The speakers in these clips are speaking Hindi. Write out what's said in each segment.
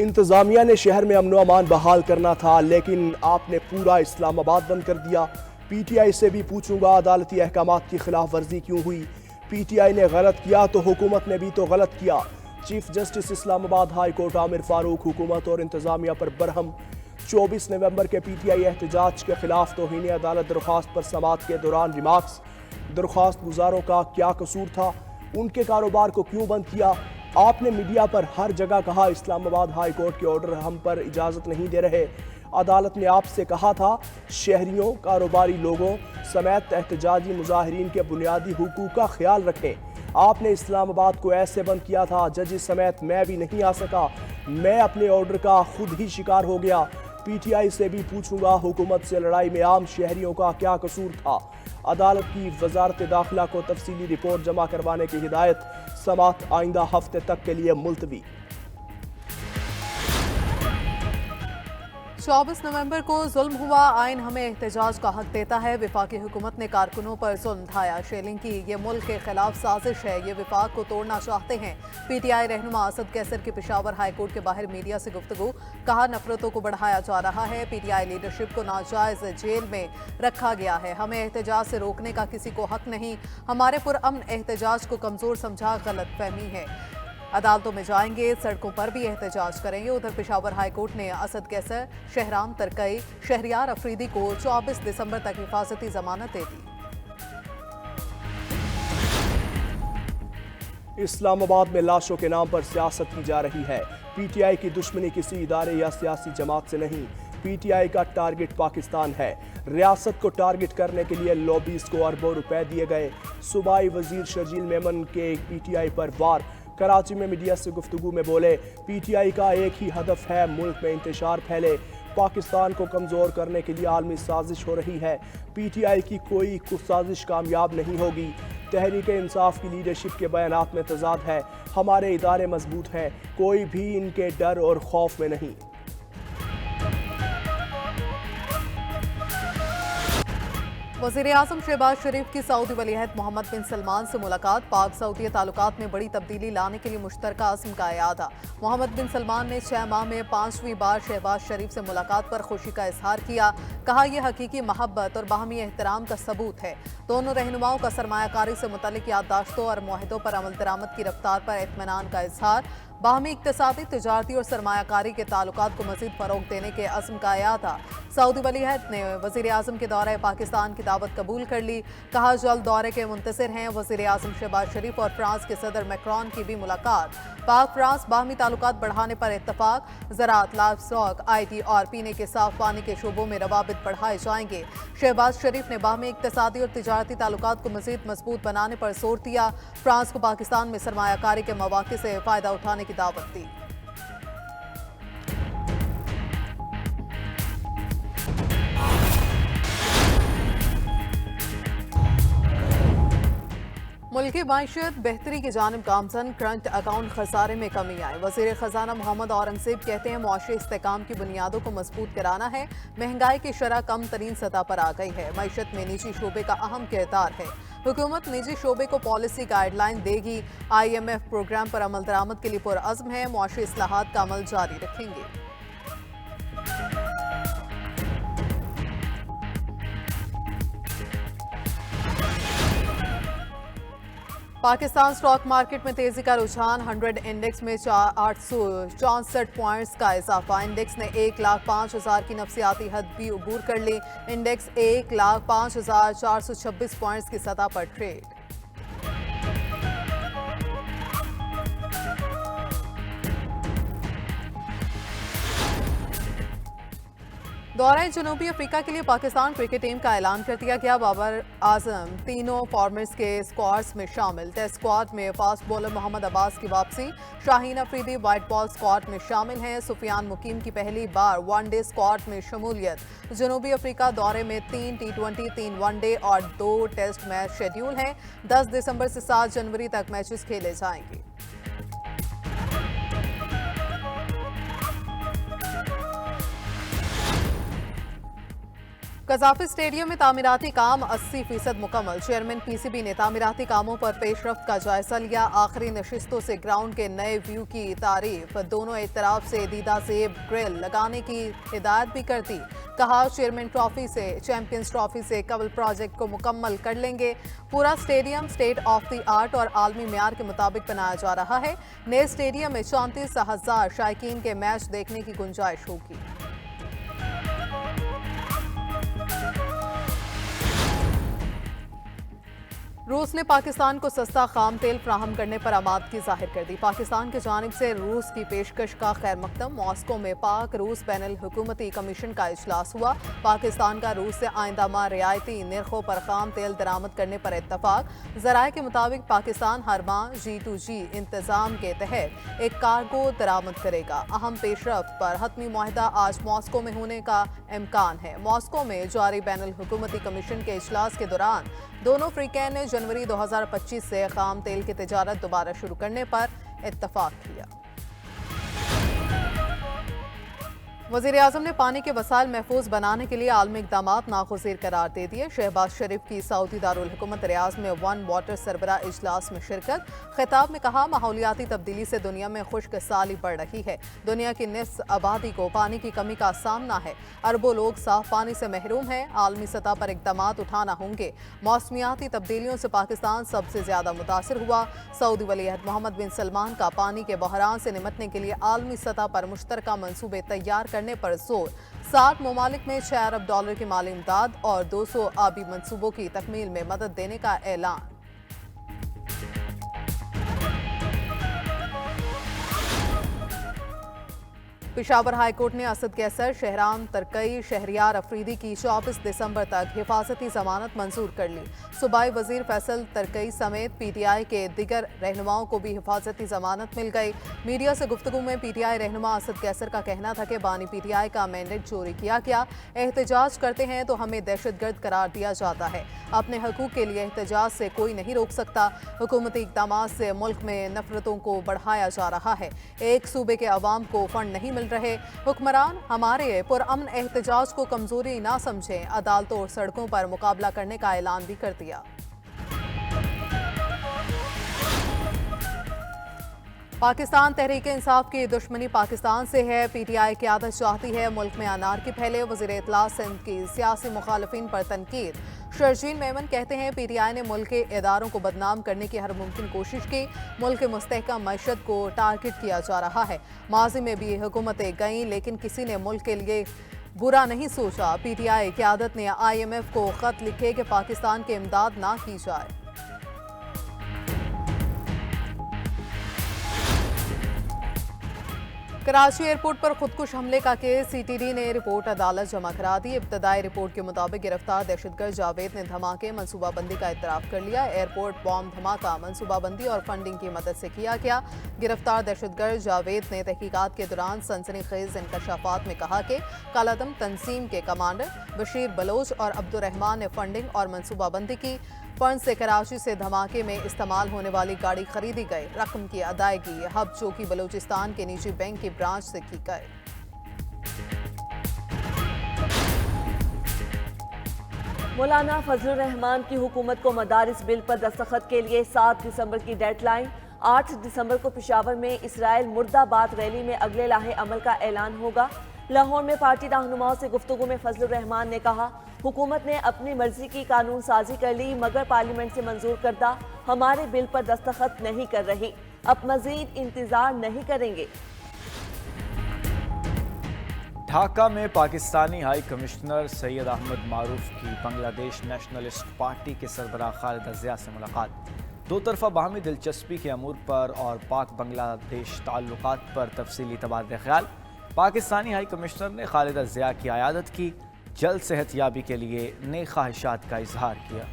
इंतजामिया ने शहर में अमन अमान बहाल करना था, लेकिन आपने पूरा इस्लामाबाद बंद कर दिया। पीटीआई से भी पूछूंगा अदालती अहकामात की खिलाफ वर्जी क्यों हुई। पीटीआई ने गलत किया तो हुकूमत ने भी तो गलत किया। Chief justice Islamabad high court Aamir Farooq हुकूमत और इंतजामिया पर बरहम। 24 नवंबर के पीटीआई एहतजाज के खिलाफ तौहीन अदालत दरख्वास्त पर समाअत के दौरान रिमार्क्स। दरख्वास्त गुजारों का क्या कसूर था, उनके कारोबार को क्यों बंद किया। आपने मीडिया पर हर जगह कहा इस्लामाबाद हाई कोर्ट के ऑर्डर हम पर इजाज़त नहीं दे रहे। अदालत ने आपसे कहा था शहरियों, कारोबारी लोगों समेत एहतजाजी मुजाहिरीन के बुनियादी हुकूक का ख्याल रखें। आपने इस्लामाबाद को ऐसे बंद किया था जजेस समेत मैं भी नहीं आ सका। मैं अपने ऑर्डर का खुद ही शिकार हो गया। पीटीआई से भी पूछूंगा हुकूमत से लड़ाई में आम शहरियों का क्या कसूर था। अदालत की वजारत दाखिला को तफसीली रिपोर्ट जमा करवाने की हिदायत। समाअत आइंदा हफ्ते तक के लिए मुलतवी। 24 नवंबर को जुल्म हुआ, आइन हमें एहतजाज का हक देता है। विफाकी हुकूमत ने कारकुनों पर जुल्म ढाया। शेलिंग की ये मुल्क के खिलाफ साजिश है, ये विफाक को तोड़ना चाहते हैं। पीटीआई रहनुमा असद कैसर की पेशावर हाई कोर्ट के बाहर मीडिया से गुफ्तगू। कहा नफरतों को बढ़ाया जा रहा है। पीटीआई लीडरशिप को नाजायज जेल में रखा गया है। हमें एहतजाज से रोकने का किसी को हक नहीं। हमारे पुरअमन एहतजाज को कमजोर समझा गलत फहमी है। अदालतों में जाएंगे, सड़कों पर भी एहतजाज करेंगे। उधर पेशावर हाई कोर्ट ने असद कैसर, शहराम तरकई, शहरियार अफरीदी को 24 दिसंबर तक हिफाजती जमानत दे दी। इस्लामाबाद में लाशों के नाम पर सियासत की जा रही है। पीटीआई की दुश्मनी किसी इदारे या सियासी जमात से नहीं। पीटीआई का टारगेट पाकिस्तान है। रियासत को टारगेट करने के लिए लॉबीज को अरबों रुपए दिए गए। सूबाई वजीर शर्जील मेमन के पीटीआई पर वार। कराची में मीडिया से गुफ्तगू में बोले पीटीआई का एक ही हदफ है, मुल्क में इंतशार फैले। पाकिस्तान को कमज़ोर करने के लिए आलमी साजिश हो रही है। पीटीआई की कोई साजिश कामयाब नहीं होगी। तहरीक इंसाफ की लीडरशिप के बयानात में तजाद है। हमारे इदारे मजबूत हैं, कोई भी इनके डर और खौफ में नहीं। वज़ीर-ए-आज़म शहबाज शरीफ की सऊदी वलीअहद मोहम्मद बिन सलमान से मुलाकात। पाक सऊदी ताल्लुकात में बड़ी तब्दीली लाने के लिए मुश्तरका अज़्म का इरादा। मोहम्मद बिन सलमान ने 6 माह में 5वीं बार शहबाज शरीफ से मुलाकात पर खुशी का इजहार किया। कहा यह हकीकी महब्बत और बाहमी एहतराम का सबूत है। दोनों रहनुमाओं का सरमायाकारी से मुतल्लिक याददाश्तों और मुआहदों पर अमल दरामद की रफ्तार पर इत्मीनान का इजहार। बाहमी इक्तिसादी, तिजारती और सरमायाकारी के ताल्लुकात को मजीद फरोग देने के अज़्म का इरादा। सऊदी वलीअहद ने वज़ीर-ए-आज़म के दौरे पाकिस्तान की दावत कबूल कर ली। कहा जल्द दौरे के मुंतज़िर हैं। वज़ीर-ए-आज़म शहबाज शरीफ और फ्रांस के सदर मैक्रोन की भी मुलाकात। पाक फ्रांस बाहमी ताल्लुकात बढ़ाने पर इत्तफाक। ज़राअत, लाइवस्टॉक, IT और पीने के साफ पानी के शोबों में रवाबित बढ़ाए जाएंगे। शहबाज शरीफ ने बाहमी इक्तिसादी और तिजारती ताल्लुकात को मजीद मजबूत बनाने पर जोर दिया। फ्रांस को पाकिस्तान में सरमायाकारी के मौक़े से फ़ायदा उठाने की दावत दी। मुल्की मायशत बेहतरी की जानिब गामजन। करंट अकाउंट खसारे में कमी आई। वज़ीर ख़जाना मोहम्मद औरंगज़ेब कहते हैं मुआशी इस्तेकाम की बुनियादों को मजबूत कराना है। महंगाई की शरह कम तरीन सतह पर आ गई है। मईशत में निजी शोबे का अहम किरदार है। हुकूमत निजी शोबे को पॉलिसी गाइडलाइन देगी। IMF प्रोग्राम पर अमल दरामद के लिए पुरअज़्म है। मुआशी इस्लाहात का अमल जारी रखेंगे। पाकिस्तान स्टॉक मार्केट में तेजी का रुझान। 100 इंडेक्स में 864 पॉइंट्स का इजाफा। इंडेक्स ने 1,05,000 की नफसियाती हद भी अबूर कर ली। इंडेक्स 1,05,426 पॉइंट्स की सतह पर ट्रेड। दौरे जनूबी अफ्रीका के लिए पाकिस्तान क्रिकेट टीम का ऐलान कर दिया गया। बाबर आजम तीनों फॉर्मेट्स के स्क्वाड्स में शामिल। टेस्ट स्क्वाड में फास्ट बॉलर मोहम्मद अब्बास की वापसी। Shaheen Afridi white ball squad में शामिल हैं। सुफियान मुकीम की पहली बार वनडे स्क्वाड में शमूलियत। जनूबी अफ्रीका दौरे में 3 T20, 3 वनडे और 2 टेस्ट मैच शेड्यूल हैं। 10 दिसंबर से 7 जनवरी तक मैचेस खेले जाएंगे। कजाफी स्टेडियम में तामीराती काम 80% मुकम्मल। चेयरमैन पीसीबी ने तामीराती कामों पर पेशरफ्त का जायजा लिया। आखिरी नशिस्तों से ग्राउंड के नए व्यू की तारीफ। दोनों इतराफ से दीदा सेब ग्रिल लगाने की हिदायत भी कर दी। कहा चैंपियंस ट्रॉफी से कबल प्रोजेक्ट को मुकम्मल कर लेंगे। पूरा stadium state of the art और आलमी मेयार के मुताबिक बनाया जा रहा है। नए स्टेडियम में 34,000 शायकीन के मैच देखने की गुंजाइश होगी। रूस ने पाकिस्तान को सस्ता खाम तेल फ्राहम करने पर आमादगी जाहिर कर दी। पाकिस्तान की जानिब से रूस की पेशकश का खैर मकदम। मॉस्को में पाक रूस बैनुल हुकूमती कमीशन का इजलास हुआ। पाकिस्तान का रूस से आइंदा माह रियायती निर्खों पर खाम तेल दरामद करने पर इत्तफाक। जराये के मुताबिक पाकिस्तान हर माह G2G इंतजाम के तहत एक कार्गो दरामद करेगा। अहम पेशरफ्त पर हतमी मुआहदा आज मॉस्को में होने का इम्कान है। मॉस्को में जारी बैनुल हुकूमती कमीशन के इजलास के दौरान दोनों फ्रीकैन ने जनवरी 2025 से खाम तेल की तिजारत दोबारा शुरू करने पर इत्तफाक किया। वज़ीर-ए-आज़म ने पानी के वसाइल महफूज बनाने के लिए आलमी इक़दामात नागुज़ीर करार दे दिए। शहबाज शरीफ की सऊदी दारुल हुकूमत रियाज में वन वाटर सरबरा इजलास में शिरकत। खिताब में कहा माहौलियाती तब्दीली से दुनिया में खुश्क साली बढ़ रही है। दुनिया की निस्फ आबादी को पानी की कमी का सामना है। अरबों लोग साफ पानी से महरूम हैं। आलमी सतह पर इक़दामात उठाना होंगे। मौसमियाती तब्दीलियों से पाकिस्तान सबसे ज्यादा मुतासिर हुआ। सऊदी वलीअहद मोहम्मद बिन सलमान का पानी के बहरान से निपटने के लिए आलमी सतह पर मुश्तरका मंसूबे तैयार करने पर जोर। 7 ममालिक में $6 अरब की माली इमदाद और 200 आबी मंसूबों की तकमील में मदद देने का ऐलान। पेशावर हाई कोर्ट ने असद कैसर, शहराम तरकई, शहरियार अफरीदी की 24 दिसंबर तक हिफाजती जमानत मंजूर कर ली। सूबाई वजीर फैसल तरकई समेत पीटीआई के दिगर रहनुमाओं को भी हिफाजती जमानत मिल गई। मीडिया से गुफ्तगू में पीटीआई रहनुमा असद कैसर का कहना था कि बानी पीटीआई का मैंडेट चोरी किया गया। एहतजाज करते हैं तो हमें दहशतगर्द करार दिया जाता है। अपने हकूक के लिए एहतजाज से कोई नहीं रोक सकता। हुकूमती इक़दामात से मुल्क में नफरतों को बढ़ाया जा रहा है। एक सूबे के अवाम को फंड नहीं मिल रहे। हुक्मरान हमारे पुरअमन एहतजाज को कमजोरी ना समझें। अदालतों और सड़कों पर मुकाबला करने का ऐलान भी कर दिया। पाकिस्तान तहरीक इंसाफ की दुश्मनी पाकिस्तान से है। पीटीआई क़यादत चाहती है मुल्क में अनारकी फैले। वज़ीर इत्तला सिंध की सियासी मुखालिफिन पर तनकीद। शर्जील मेमन कहते हैं पीटीआई ने मुल्क के इदारों को बदनाम करने की हर मुमकिन कोशिश की। मुल्क के मुस्तहकम मईशत को टारगेट किया जा रहा है। माजी में भी हुकूमतें गईं लेकिन किसी ने मुल्क के लिए बुरा नहीं सोचा। पीटीआई क़यादत ने IMF को खत लिखे कि पाकिस्तान की इमदाद ना की जाए। कराची एयरपोर्ट पर खुदकुश हमले का केस सीटीडी ने रिपोर्ट अदालत जमा करा दी। इब्तदाई रिपोर्ट के मुताबिक गिरफ्तार दहशतगर्द जावेद ने धमाके मनसूबाबंदी का इतराफ़ कर लिया। एयरपोर्ट बॉम्ब धमाका मनसूबाबंदी और फंडिंग की मदद से किया गया। गिरफ्तार दहशतगर्द जावेद ने तहकीकात के दौरान सनसनीखेज इंकशाफात में कहा कि कालादम तंजीम के कमांडर बशीर बलोच और अब्दुर्रहमान ने फंडिंग और मनसूबाबंदी की। फंड से कराची से धमाके में इस्तेमाल होने वाली गाड़ी खरीदी गई। रकम की अदायगी हब चौकी बलूचिस्तान के निजी बैंक की ब्रांच से की गई। मौलाना फजलुर रहमान की हुकूमत को मदारिस बिल पर दस्तखत के लिए 7 दिसंबर की डेडलाइन। 8 दिसंबर को पेशावर में इसराइल मुर्दाबाद रैली में अगले लाहे अमल का ऐलान होगा। लाहौर में पार्टी रहनुमाओं से गुफ्तगू में फजलुर रहमान ने कहा हुकूमत ने अपनी मर्जी की कानून साजी कर ली मगर पार्लियामेंट से मंजूर करदा हमारे बिल पर दस्तखत नहीं कर रही। अब मजीद इंतजार नहीं करेंगे। ढाका में पाकिस्तानी हाई कमिश्नर सैयद अहमद मारूफ की बांग्लादेश नेशनलिस्ट पार्टी के सरबराह खालिदा ज़िया से मुलाकात। दो तरफा बाहमी दिलचस्पी के अमूर पर और पाक बांग्लादेश ताल्लुकात पर तफसीली तबादला ख्याल। पाकिस्तानी हाई कमिश्नर ने खालिदा ज़िया की आयादत की। जल्द सेहतयाबी के लिए नेक ख्वाहिशात का इजहार किया।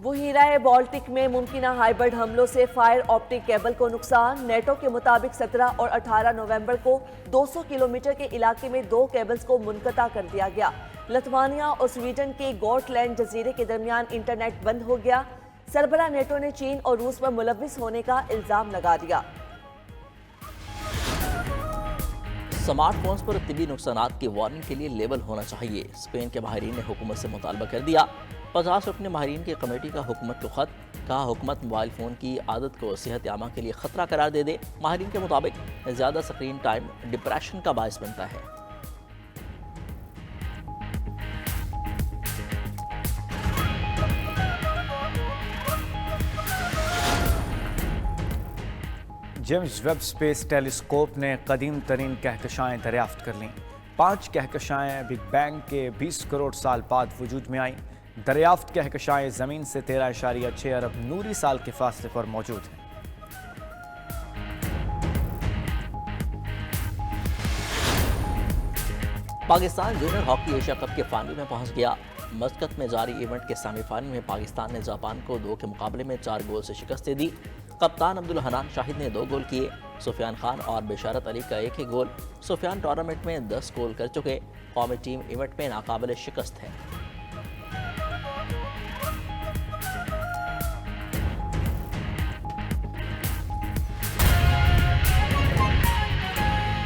बुहीराए बाल्टिक में मुमकिन हाइब्रिड हमलों से फायर ऑप्टिक केबल को नुकसान। नेटो के मुताबिक 17 और 18 नवंबर को 200 किलोमीटर के इलाके में 2 केबल्स को मुनक़ता कर दिया गया। लिथुआनिया और स्वीडन के गोटलैंड जजीरे के दरमियान इंटरनेट बंद हो गया। सरबरा नेटो ने चीन और रूस पर मुलविस होने का इल्जाम लगा दिया। स्मार्टफोन्स पर तिबी नुकसानात की वार्निंग के लिए लेबल होना चाहिए। स्पेन के माहिरीन ने हुकूमत से मुतालबा कर दिया। 50 रुकनी माहिरीन की कमेटी का हुकूमत को खत। कहा हुकूमत मोबाइल फ़ोन की आदत को सेहत आमा के लिए ख़तरा करार दे दे। माहिरीन के मुताबिक ज़्यादा स्क्रीन टाइम डिप्रेशन का बायस बनता है। जेम्स वेब स्पेस टेलीस्कोप ने कदीम तरीन कहकशाएँ दरियाफ्त कर लीं। 5 कहकशाएँ बिग बैंग के 20 करोड़ साल बाद वजूद में आईं। दरियाफ्त कहकशाएँ ज़मीन से 13.6 अरब नूरी साल के फासले पर मौजूद हैं। Pakistan junior hockey Asia cup के फाइनल में पहुंच गया। मस्कत में जारी इवेंट के सेमीफाइनल में पाकिस्तान ने जापान को 2 के मुकाबले में 4 गोल से शिकस्त दे दी। कप्तान अब्दुल हनान शाहिद ने 2 गोल किए। सुफियान खान और बेशारत अली का 1 ही गोल। सुफियान टूर्नामेंट में 10 गोल कर चुके। कौमी टीम इवेंट में नाकाबिले शिकस्त है।